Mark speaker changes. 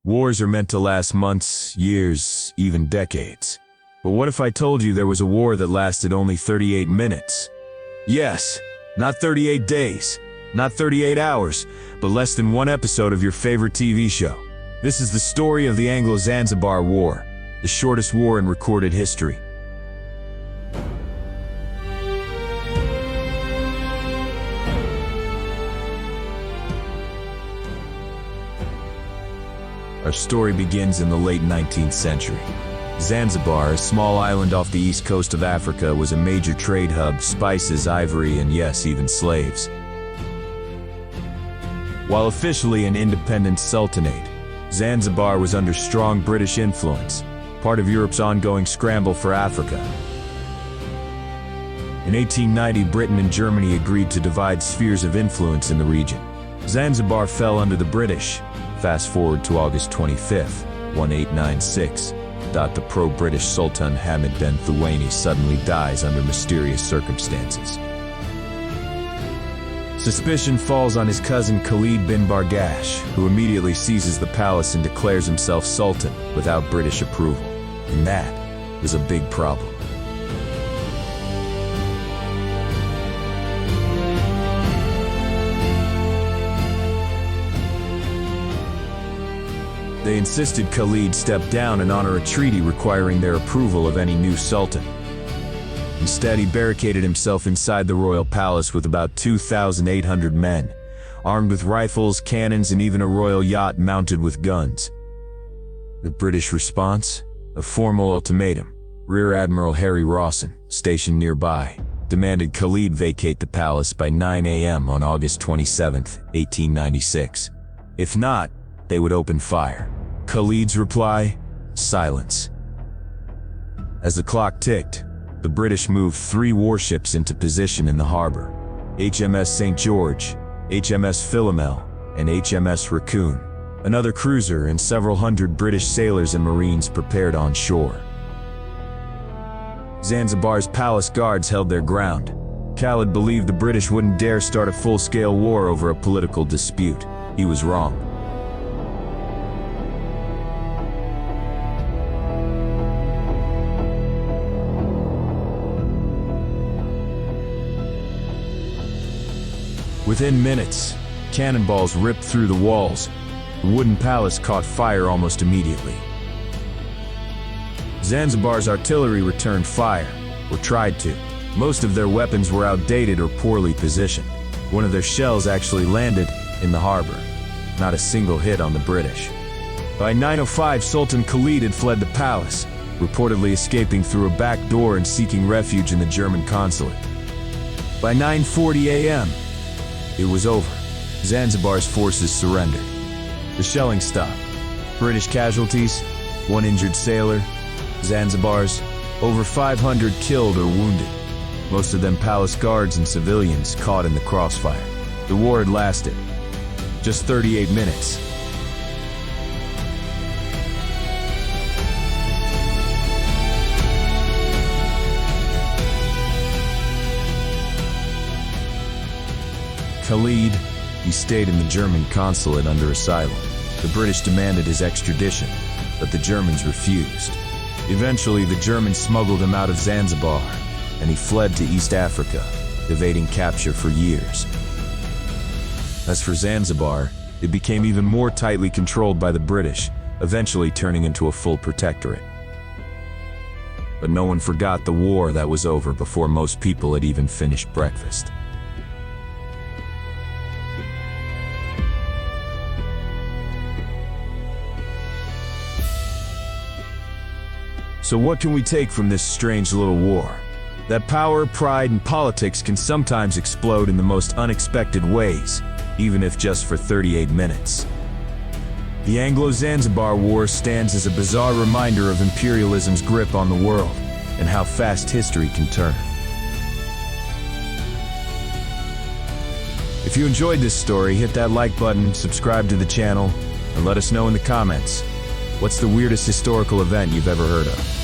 Speaker 1: Wars are meant to last months, years, even decades. But what if I told you there was a war that lasted only 38 minutes? Yes, not 38 days, not 38 hours, but less than one episode of your favorite TV show. This is the story of the Anglo-Zanzibar War, the shortest war in recorded history. Our story begins in the late 19th century. Zanzibar, a small island off the east coast of Africa, was a major trade hub, spices, ivory, and yes, even slaves. While officially an independent sultanate, Zanzibar was under strong British influence, part of Europe's ongoing scramble for Africa. In 1890, Britain and Germany agreed to divide spheres of influence in the region. Zanzibar fell under the British. Fast forward to August 25, 1896. The pro-British Sultan Hamid bin Thuwaini suddenly dies under mysterious circumstances. Suspicion falls on his cousin Khalid bin Bargash, who immediately seizes the palace and declares himself Sultan without British approval. And that was a big problem. They insisted Khalid step down and honor a treaty requiring their approval of any new sultan. Instead, he barricaded himself inside the royal palace with about 2,800 men, armed with rifles, cannons, and even a royal yacht mounted with guns. The British response? A formal ultimatum. Rear Admiral Harry Rawson, stationed nearby, demanded Khalid vacate the palace by 9 a.m. on August 27, 1896. If not, they would open fire. Khalid's reply? Silence. As the clock ticked, the British moved 3 warships into position in the harbor: HMS St. George, HMS Philomel, and HMS Raccoon. Another cruiser and several hundred British sailors and Marines prepared on shore. Zanzibar's palace guards held their ground. Khalid believed the British wouldn't dare start a full-scale war over a political dispute. He was wrong. Within minutes, cannonballs ripped through the walls. The wooden palace caught fire almost immediately. Zanzibar's artillery returned fire, or tried to. Most of their weapons were outdated or poorly positioned. One of their shells actually landed in the harbor. Not a single hit on the British. By 9:05, Sultan Khalid had fled the palace, reportedly escaping through a back door and seeking refuge in the German consulate. By 9:40 a.m., it was over. Zanzibar's forces surrendered. The shelling stopped. British casualties: 1 injured sailor. Zanzibar's: over 500 killed or wounded. Most of them palace guards and civilians caught in the crossfire. The war had lasted just 38 minutes. Khalid, he stayed in the German consulate under asylum. The British demanded his extradition, but the Germans refused. Eventually, the Germans smuggled him out of Zanzibar, and he fled to East Africa, evading capture for years. As for Zanzibar, it became even more tightly controlled by the British, eventually turning into a full protectorate. But no one forgot the war that was over before most people had even finished breakfast. So what can we take from this strange little war? That power, pride, and politics can sometimes explode in the most unexpected ways, even if just for 38 minutes. The Anglo-Zanzibar War stands as a bizarre reminder of imperialism's grip on the world, and how fast history can turn. If you enjoyed this story, hit that like button, subscribe to the channel, and let us know in the comments, what's the weirdest historical event you've ever heard of?